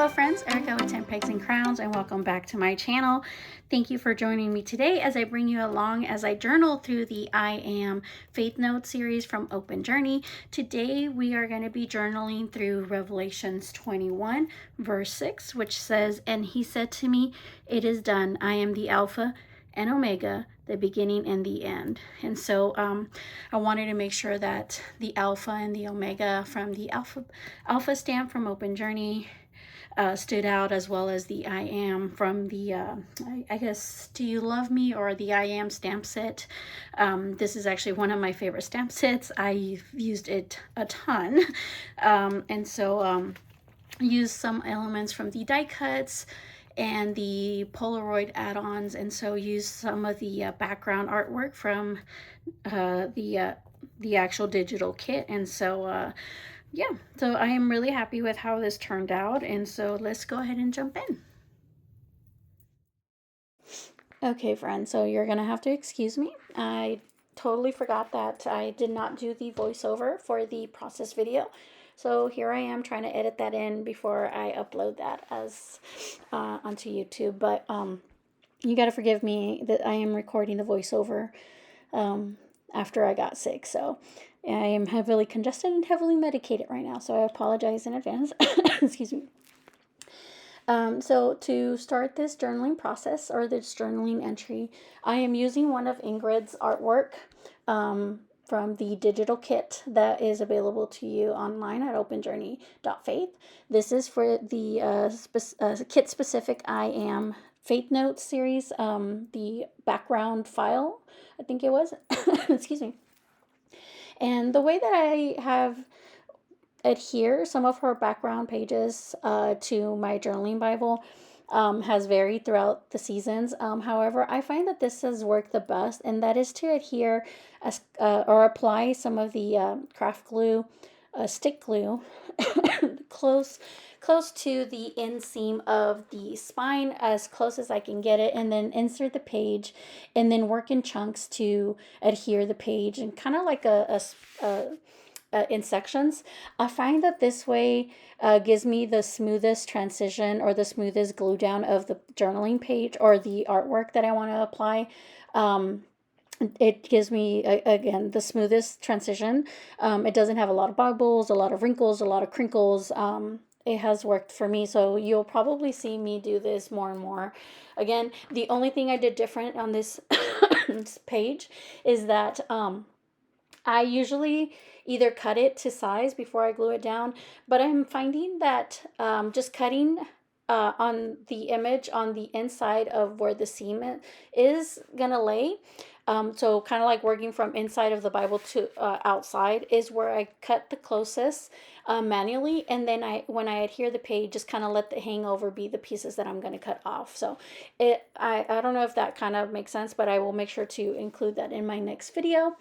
Hello friends, Erica with 10 Pegs and Crowns, and welcome back to my channel. Thank you for joining me today as I bring you along as I journal through the I Am Faith Note series from Open Journey. Today we are going to be journaling through Revelations 21 verse 6, which says, "And he said to me, it is done. I am the Alpha and Omega, the beginning and the end." And so I wanted to make sure that the Alpha and the Omega from the Alpha stamp from Open Journey stood out, as well as the I Am from the, I guess, Do You Love Me, or the I Am stamp set. This is actually one of my favorite stamp sets. I've used it a ton. And so used some elements from the die cuts and the Polaroid add-ons, and so used some of the background artwork from the actual digital kit. And so yeah, so I am really happy with how this turned out, and so let's go ahead and jump in. Okay, friends, so you're gonna have to excuse me. I totally forgot that I did not do the voiceover for the process video. So here I am trying to edit that in before I upload that as onto YouTube. But you got to forgive me that I am recording the voiceover after I got sick. So I am heavily congested and heavily medicated right now. So I apologize in advance. Excuse me. So to start this journaling process, or this journaling entry, I am using one of Ingrid's artwork from the digital kit that is available to you online at openjourney.faith. This is for the kit-specific I Am Faith Notes series, the background file, I think it was. Excuse me. And the way that I have adhere some of her background pages to my journaling Bible has varied throughout the seasons. However, I find that this has worked the best, and that is to adhere or apply some of the craft glue, stick glue, close to the inseam of the spine, as close as I can get it, and then insert the page, and then work in chunks to adhere the page, and kind of like in sections. I find that this way gives me the smoothest transition, or the smoothest glue down of the journaling page or the artwork that I want to apply. It gives me, again, the smoothest transition. It doesn't have a lot of bubbles, a lot of wrinkles, a lot of crinkles. It has worked for me, so you'll probably see me do this more and more. Again, the only thing I did different on this page is that I usually either cut it to size before I glue it down, but I'm finding that just cutting on the image on the inside of where the seam is gonna lay, so kind of like working from inside of the Bible to outside, is where I cut the closest manually, and then when I adhere the page, just kind of let the hangover be the pieces that I'm going to cut off. So I don't know if that kind of makes sense, but I will make sure to include that in my next video.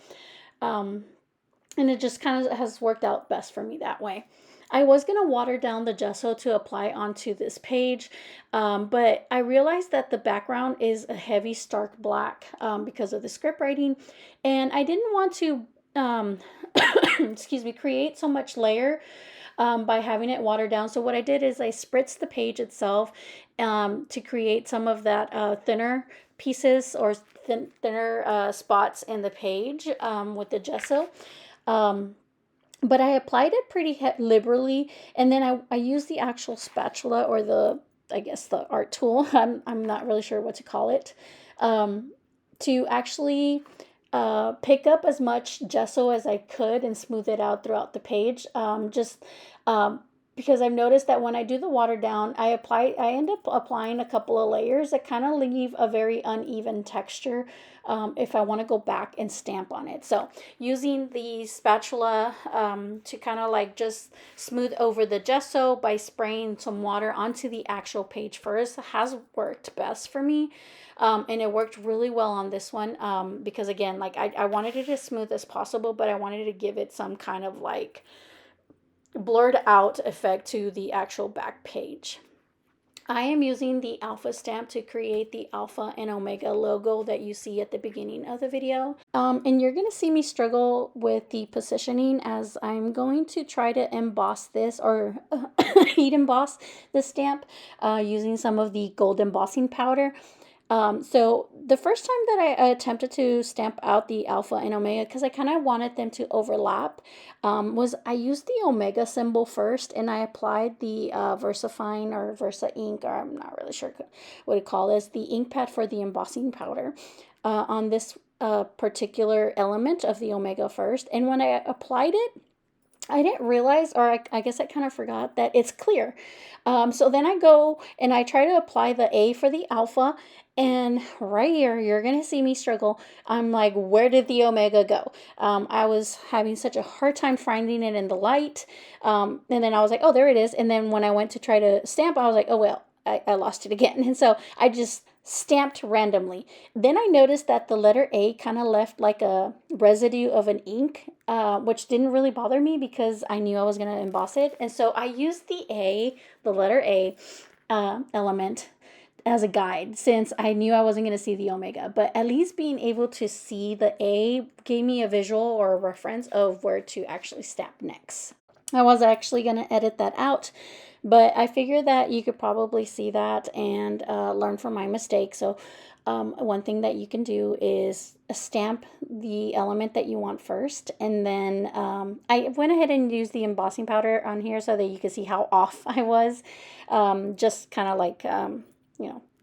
And it just kind of has worked out best for me that way. I was going to water down the gesso to apply onto this page, but I realized that the background is a heavy stark black because of the script writing, and I didn't want to excuse me, create so much layer by having it watered down. So what I did is I spritzed the page itself to create some of that thinner pieces, or thinner spots in the page with the gesso. But I applied it pretty liberally, and then I used the actual spatula, or I guess the art tool, I'm not really sure what to call it, to actually pick up as much gesso as I could and smooth it out throughout the page. Because I've noticed that when I do the water down, I end up applying a couple of layers that kind of leave a very uneven texture if I want to go back and stamp on it. So using the spatula to kind of like just smooth over the gesso by spraying some water onto the actual page first has worked best for me. And it worked really well on this one because, again, like I wanted it as smooth as possible, but I wanted to give it some kind of like blurred out effect to the actual back page. I am using the alpha stamp to create the alpha and omega logo that you see at the beginning of the video. And you're going to see me struggle with the positioning as I'm going to try to emboss this or heat emboss the stamp using some of the gold embossing powder. So the first time that I attempted to stamp out the alpha and omega, because I kind of wanted them to overlap, was I used the omega symbol first, and I applied the VersaFine or Versa ink, or I'm not really sure what to call this, the ink pad for the embossing powder on this particular element of the omega first. And when I applied it, I didn't realize, or I guess I kind of forgot that it's clear. So then I go and I try to apply the A for the alpha, and right here, you're going to see me struggle. I'm like, where did the omega go? I was having such a hard time finding it in the light. And then I was like, oh, there it is. And then when I went to try to stamp, I was like, oh, well, I lost it again. And so I just stamped randomly. Then I noticed that the letter A kind of left like a residue of an ink, which didn't really bother me because I knew I was going to emboss it. And so I used the letter A element as a guide since I knew I wasn't going to see the omega. But at least being able to see the A gave me a visual or a reference of where to actually stamp next. I was actually going to edit that out, but I figured that you could probably see that and learn from my mistake. So one thing that you can do is stamp the element that you want first. And then I went ahead and used the embossing powder on here so that you can see how off I was, just kind of like,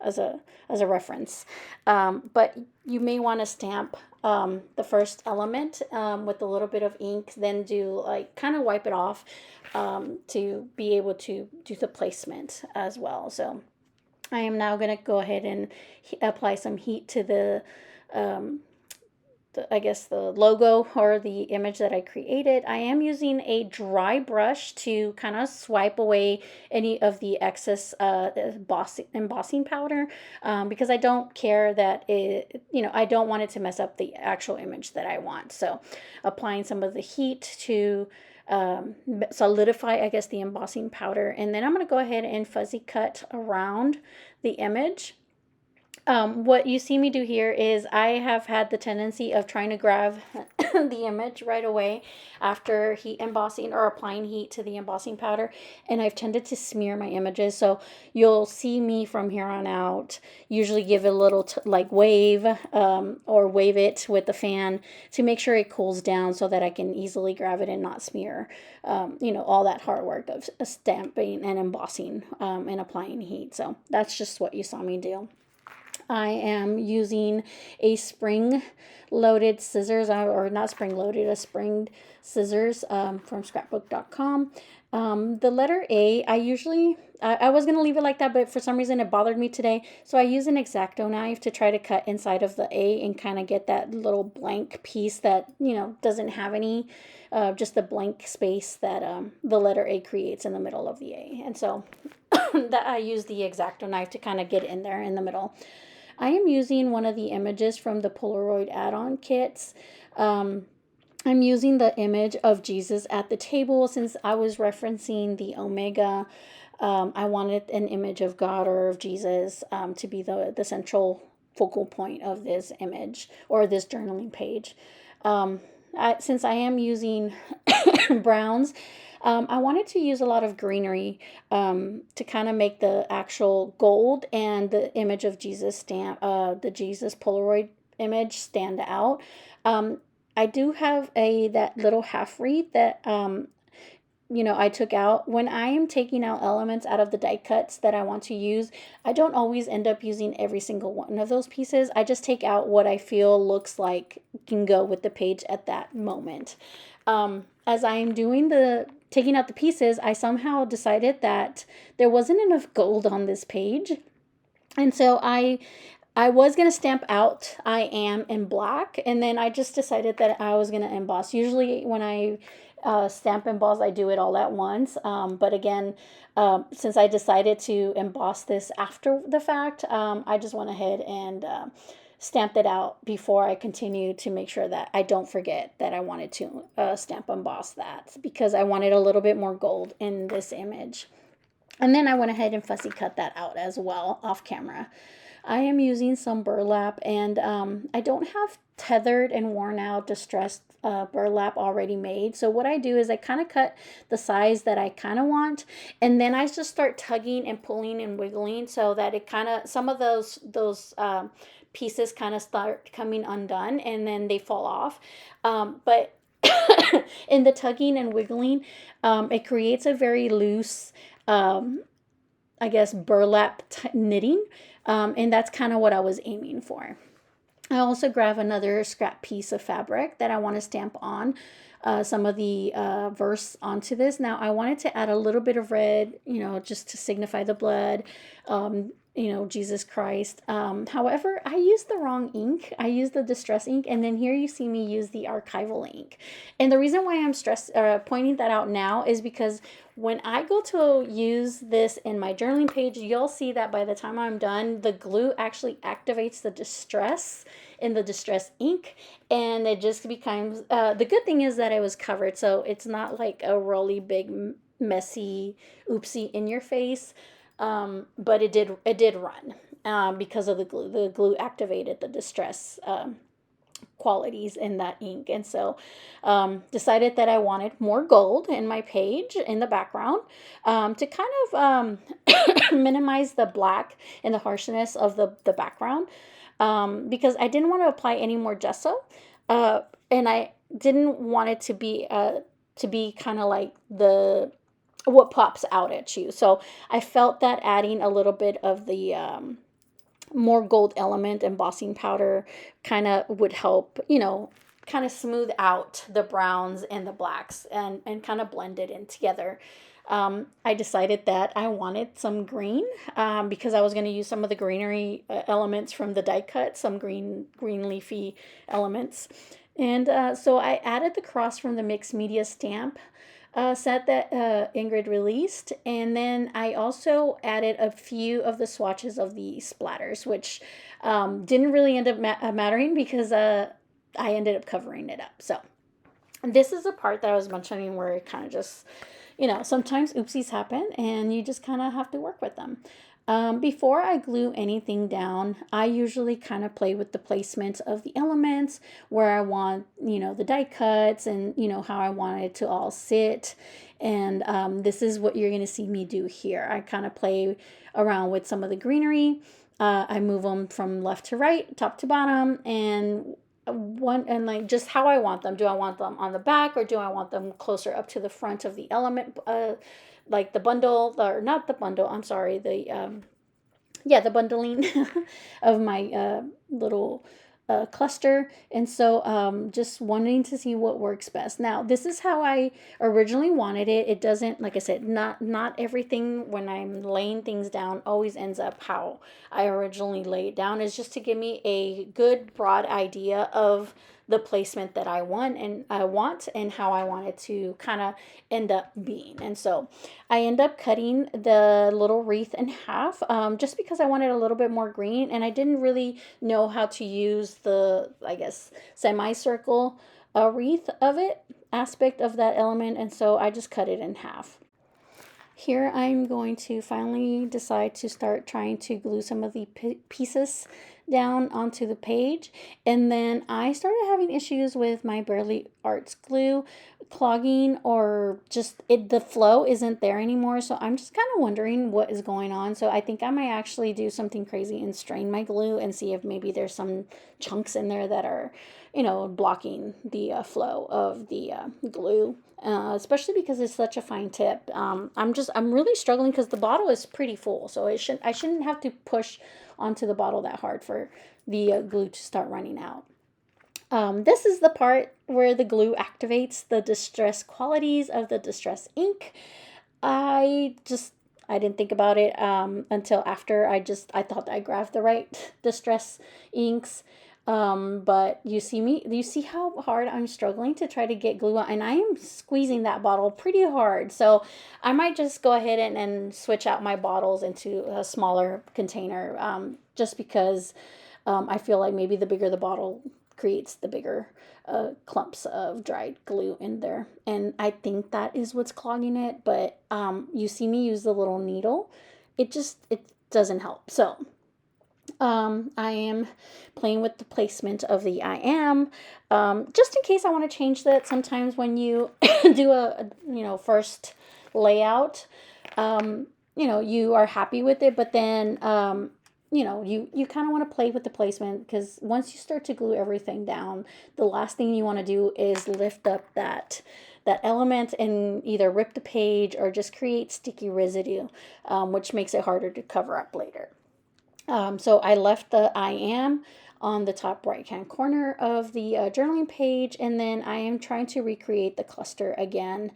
as a reference. But you may want to stamp the first element with a little bit of ink, then do like kind of wipe it off to be able to do the placement as well. So I am now going to go ahead and apply some heat to the I guess the logo or the image that I created. I am using a dry brush to kind of swipe away any of the excess embossing powder because I don't care that I don't want it to mess up the actual image that I want. So applying some of the heat to solidify, I guess, the embossing powder. And then I'm going to go ahead and fuzzy cut around the image. What you see me do here is I have had the tendency of trying to grab the image right away after heat embossing or applying heat to the embossing powder, and I've tended to smear my images. So you'll see me from here on out usually give it a little wave or wave it with the fan to make sure it cools down so that I can easily grab it and not smear all that hard work of stamping and embossing and applying heat. So that's just what you saw me do. I am using a spring-loaded scissors, or not spring-loaded, a springed scissors from scrapbook.com. The letter A, I was going to leave it like that, but for some reason it bothered me today. So I use an X-Acto knife to try to cut inside of the A and kind of get that little blank piece that, doesn't have any, just the blank space that the letter A creates in the middle of the A. And so that I use the X-Acto knife to kind of get in there in the middle. I am using one of the images from the Polaroid add-on kits. I'm using the image of Jesus at the table since I was referencing the omega. I wanted an image of God or of Jesus to be the central focal point of this image or this journaling page. Since I am using browns, I wanted to use a lot of greenery to kind of make the actual gold and the image of Jesus the Jesus Polaroid image stand out. I do have that little half wreath that I took out. When I am taking out elements out of the die cuts that I want to use, I don't always end up using every single one of those pieces. I just take out what I feel looks like can go with the page at that moment. As I am taking out the pieces, I somehow decided that there wasn't enough gold on this page. And so I was going to stamp out I am in black, and then I just decided that I was going to emboss. Usually when I stamp emboss, I do it all at once. But again, since I decided to emboss this after the fact, I just went ahead and stamped it out before I continue to make sure that I don't forget that I wanted to stamp emboss that because I wanted a little bit more gold in this image. And then I went ahead and fussy cut that out as well off camera. I am using some burlap, and I don't have tethered and worn out distressed burlap already made. So what I do is I kind of cut the size that I kind of want, and then I just start tugging and pulling and wiggling so that it kind of, some of those pieces kind of start coming undone and then they fall off. But in the tugging and wiggling, it creates a very loose, I guess, burlap knitting. And that's kind of what I was aiming for. I also grab another scrap piece of fabric that I want to stamp on some of the verse onto this. Now, I wanted to add a little bit of red, just to signify the blood, Jesus Christ. However, I used the wrong ink. I used the distress ink, and then here you see me use the archival ink. And the reason why I'm pointing that out now is because when I go to use this in my journaling page, you'll see that by the time I'm done, the glue actually activates the distress in the distress ink, and it just becomes, the good thing is that it was covered, so it's not like a really big, messy, oopsie in your face. But it did run because of the glue. The glue activated the distress qualities in that ink, and so decided that I wanted more gold in my page in the background to kind of minimize the black and the harshness of the background, because I didn't want to apply any more gesso, and I didn't want it to be kind of like what pops out at you. So I felt that adding a little bit of the more gold element embossing powder kind of would help, kind of smooth out the browns and the blacks and kind of blend it in together. I decided that I wanted some green because I was going to use some of the greenery elements from the die cut, some green leafy elements. And so I added the cross from the mixed media stamp set that Ingrid released, and then I also added a few of the swatches of the splatters, which didn't really end up mattering because I ended up covering it up. So this is a part that I was mentioning where it kind of just, sometimes oopsies happen and you just kind of have to work with them. Before I glue anything down, I usually kind of play with the placement of the elements, where I want, the die cuts, and, how I want it to all sit. And this is what you're going to see me do here. I kind of play around with some of the greenery. I move them from left to right, top to bottom, and like just how I want them. Do I want them on the back, or do I want them closer up to the front of the element, like the bundle, or not the bundle, I'm sorry, the bundling of my little cluster. And so just wanting to see what works best. Now, this is how I originally wanted it. It doesn't, like I said, not everything when I'm laying things down always ends up how I originally laid it down. It's just to give me a good broad idea of the placement that I want and how I want it to kind of end up being. And so I end up cutting the little wreath in half, just because I wanted a little bit more green, and I didn't really know how to use the, I guess, semicircle wreath of it, aspect of that element, and so I just cut it in half. Here I'm going to finally decide to start trying to glue some of the pieces down onto the page, and then I started having issues with my Burley Arts glue clogging, or just the flow isn't there anymore. So I'm just kind of wondering what is going on. So I think I might actually do something crazy and strain my glue and see if maybe there's some chunks in there that are, blocking the flow of the glue. Especially because it's such a fine tip. I'm really struggling because the bottle is pretty full, so I shouldn't have to push onto the bottle that hard for the glue to start running out. This is the part where the glue activates the distress qualities of the distress ink. I didn't think about it until after. I thought I grabbed the right distress inks. But you see how hard I'm struggling to try to get glue on, and I am squeezing that bottle pretty hard. So I might just go ahead and switch out my bottles into a smaller container, just because I feel like maybe the bigger the bottle creates the bigger clumps of dried glue in there. And I think that is what's clogging it. But you see me use the little needle. It doesn't help. So I am playing with the placement of the I am, just in case I want to change that. Sometimes when you do a first layout, you are happy with it, but then, you kind of want to play with the placement, because once you start to glue everything down, the last thing you want to do is lift up that element and either rip the page or just create sticky residue, which makes it harder to cover up later. So I left the I am on the top right hand corner of the journaling page, and then I am trying to recreate the cluster again.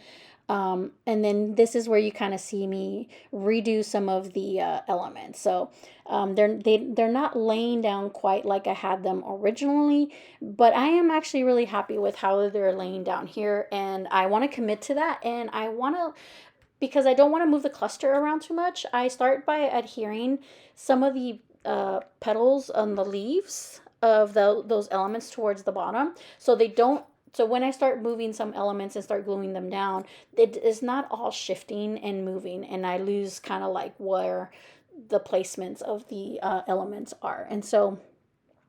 And then this is where you kind of see me redo some of the elements. So they're not laying down quite like I had them originally, but I am actually really happy with how they're laying down here, and I want to commit to that, and I want to, because I don't want to move the cluster around too much, I start by adhering some of the petals on the leaves of those elements towards the bottom, so they don't. So when I start moving some elements and start gluing them down, it is not all shifting and moving, and I lose kind of like where the placements of the elements are. And so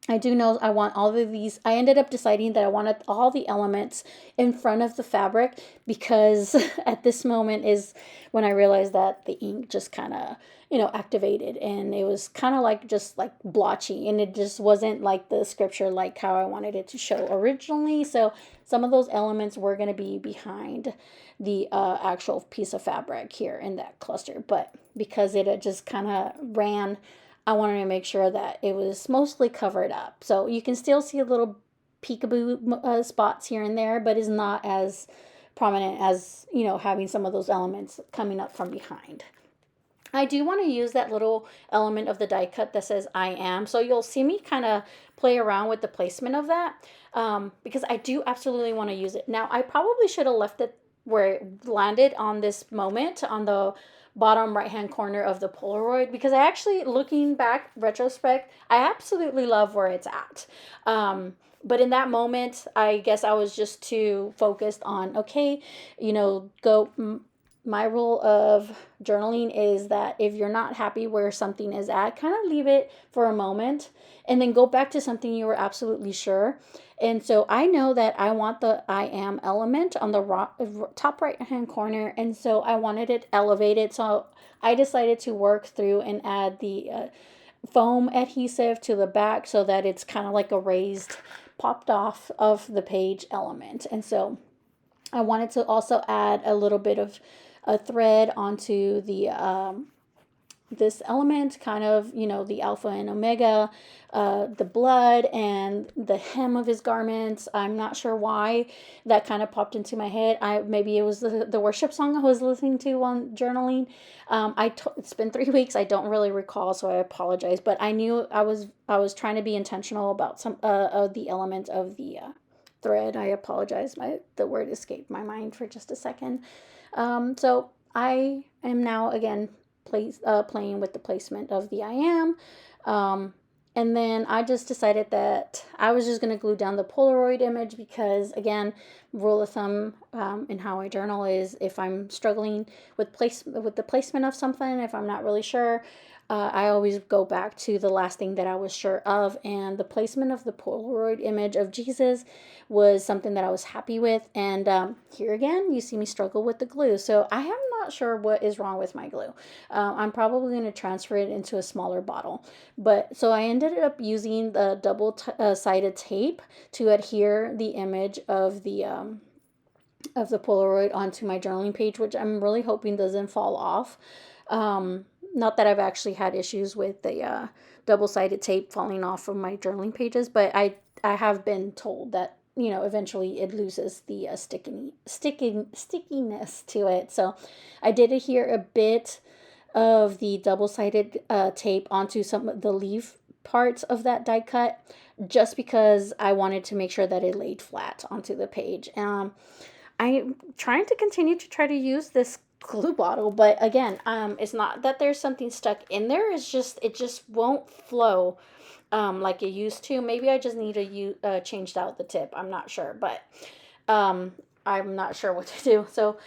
I do know I want all of these. I ended up deciding that I wanted all the elements in front of the fabric, because at this moment is when I realized that the ink just kind of, activated, and it was kind of like just like blotchy, and it just wasn't like the scripture like how I wanted it to show originally. So some of those elements were going to be behind the actual piece of fabric here in that cluster, but because it had just kind of ran, I wanted to make sure that it was mostly covered up. So you can still see a little peekaboo spots here and there, but is not as prominent as, having some of those elements coming up from behind. I do want to use that little element of the die cut that says I am. So you'll see me kind of play around with the placement of that, because I do absolutely want to use it. Now, I probably should have left it where it landed on this moment on the bottom right hand corner of the Polaroid, because I actually, looking back retrospect, I absolutely love where it's at. But in that moment, I guess I was just too focused on, okay, my rule of journaling is that if you're not happy where something is at, kind of leave it for a moment and then go back to something you were absolutely sure. And so I know that I want the I am element on the top right hand corner, and so I wanted it elevated. So I decided to work through and add the foam adhesive to the back so that it's kind of like a raised, popped off of the page element. And so I wanted to also add a little bit of a thread onto the this element, kind of, the alpha and omega, the blood and the hem of his garments. I'm not sure why that kind of popped into my head. Maybe it was the worship song I was listening to on journaling. It's been 3 weeks. I don't really recall, so I apologize. But I knew I was trying to be intentional about some of the element of the thread. I apologize. The word escaped my mind for just a second. So I am now again playing with the placement of the I am. And then I just decided that I was just going to glue down the Polaroid image, because again, rule of thumb in how I journal is if I'm struggling with the placement of something, if I'm not really sure, I always go back to the last thing that I was sure of, and the placement of the Polaroid image of Jesus was something that I was happy with. And here again, you see me struggle with the glue. So I am not sure what is wrong with my glue. I'm probably going to transfer it into a smaller bottle. But so I ended up using the double-sided tape to adhere the image of the Polaroid onto my journaling page, which I'm really hoping doesn't fall off. Not that I've actually had issues with the double-sided tape falling off of my journaling pages, but I have been told that, eventually it loses the stickiness to it. So I did adhere a bit of the double-sided tape onto some of the leaf parts of that die cut, just because I wanted to make sure that it laid flat onto the page. I'm trying to continue to try to use this glue bottle, but again, it's not that there's something stuck in there. It just won't flow. like it used to. Maybe I just need to changed out the tip. I'm not sure, but um, I'm not sure what to do. So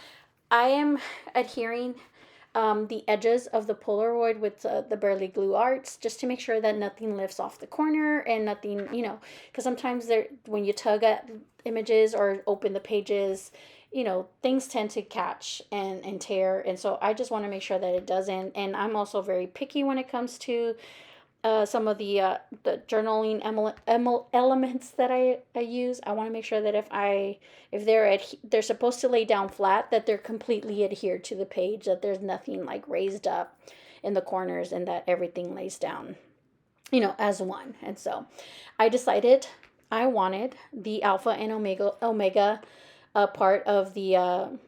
I am adhering the edges of the Polaroid with the Burley Glue Arts, just to make sure that nothing lifts off the corner and nothing, because sometimes when you tug at images or open the pages, things tend to catch and tear. And so I just want to make sure that it doesn't. And I'm also very picky when it comes to some of the journaling elements that I use. I want to make sure that if they're supposed to lay down flat, that they're completely adhered to the page, that there's nothing like raised up in the corners, and that everything lays down, as one. And so I decided I wanted the alpha and omega part of the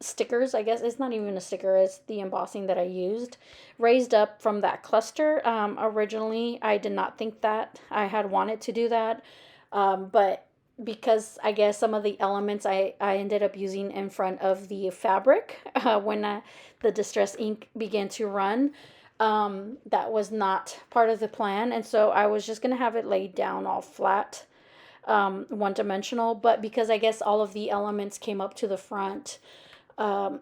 stickers. I guess it's not even a sticker, it's the embossing that I used, raised up from that cluster. Originally I did not think that I had wanted to do that, but because I guess some of the elements I ended up using in front of the fabric when the distress ink began to run, that was not part of the plan, and so I was just gonna have it laid down all flat, one dimensional. But because I guess all of the elements came up to the front, I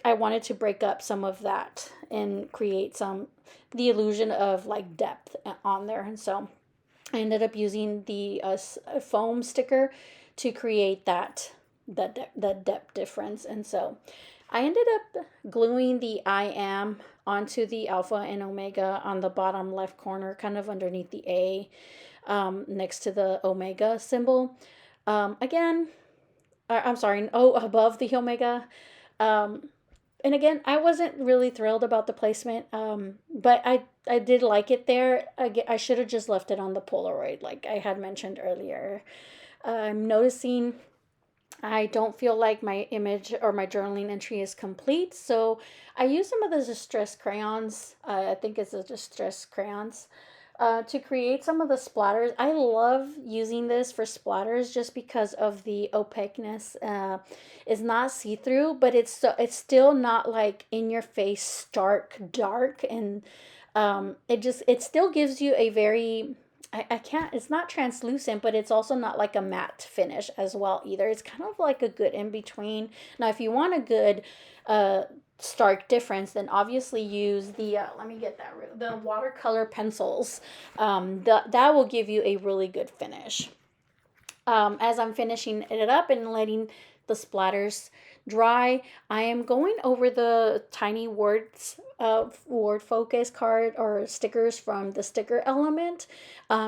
wanted to break up some of that and create the illusion of like depth on there. And so I ended up using the foam sticker to create that depth difference. And so I ended up gluing the I am onto the alpha and omega on the bottom left corner, kind of underneath the A, next to the omega symbol. Again, I'm sorry, above the omega. Um, and again, I wasn't really thrilled about the placement, but I did like it there. I should have just left it on the Polaroid, like I had mentioned earlier. I'm noticing I don't feel like my image or my journaling entry is complete, so I use some of the distress crayons. I think it's the distress crayons, to create some of the splatters. I love using this for splatters just because of the opaqueness. It's not see-through, but it's still not like in your face stark dark, and it still gives you a very, I can't, it's not translucent, but it's also not like a matte finish as well either. It's kind of like a good in between. Now, if you want a good stark difference, then obviously use the let me get the watercolor pencils. That will give you a really good finish. As I'm finishing it up and letting the splatters dry, I am going over the tiny word focus card or stickers from the sticker element,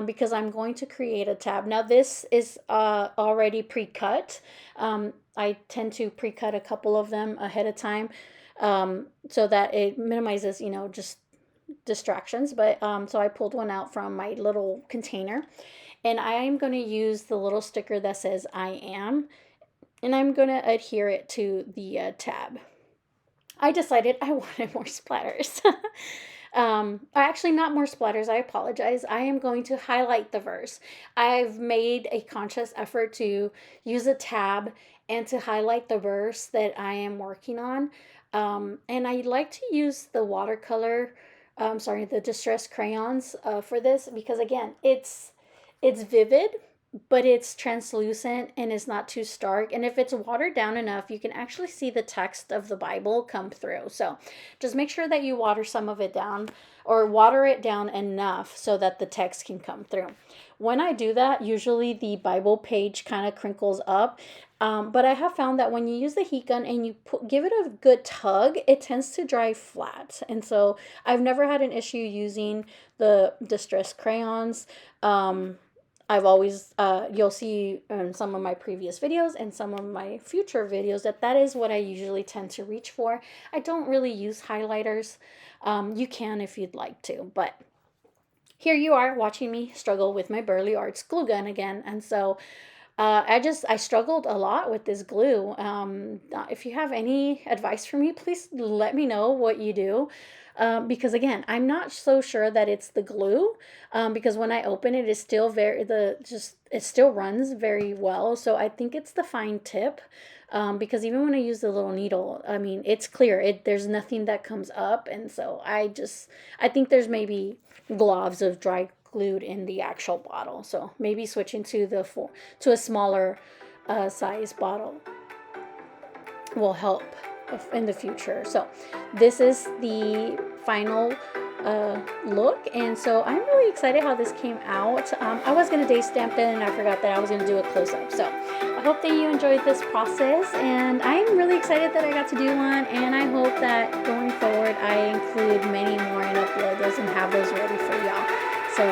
because I'm going to create a tab. Now this is already pre-cut. I tend to pre-cut a couple of them ahead of time, so that it minimizes, just distractions. But so I pulled one out from my little container, and I'm going to use the little sticker that says I am, and I'm going to adhere it to the tab. I decided I wanted more splatters. Actually, not more splatters. I apologize. I am going to highlight the verse. I've made a conscious effort to use a tab and to highlight the verse that I am working on. And I like to use the watercolor, the distress crayons for this, because again, it's vivid, but it's translucent and it's not too stark. And if it's watered down enough, you can actually see the text of the Bible come through. So just make sure that you water some of it down, or water it down enough so that the text can come through. When I do that, usually the Bible page kind of crinkles up. But I have found that when you use the heat gun and you give it a good tug, it tends to dry flat. And so I've never had an issue using the distress crayons. I've always, you'll see in some of my previous videos and some of my future videos that is what I usually tend to reach for. I don't really use highlighters. You can if you'd like to, but here you are watching me struggle with my Burley Arts glue gun again. And so I struggled a lot with this glue. If you have any advice for me, please let me know what you do. Because again, I'm not so sure that it's the glue, because when I open it, it's still it still runs very well. So I think it's the fine tip, because even when I use the little needle, I mean, it's clear. There's nothing that comes up. And so I think there's maybe globs of dry glued in the actual bottle. So maybe switching to a smaller size bottle will help in the future. So this is the final look, and so I'm really excited how this came out. I was going to day stamp it, and I forgot that I was going to do a close-up. So I hope that you enjoyed this process, and I'm really excited that I got to do one, and I hope that going forward I include many more and upload those and have those ready for y'all. So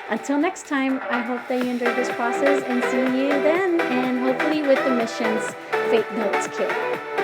until next time, I hope that you enjoyed this process, and see you then, and hopefully with the Missions Faith Notes kit.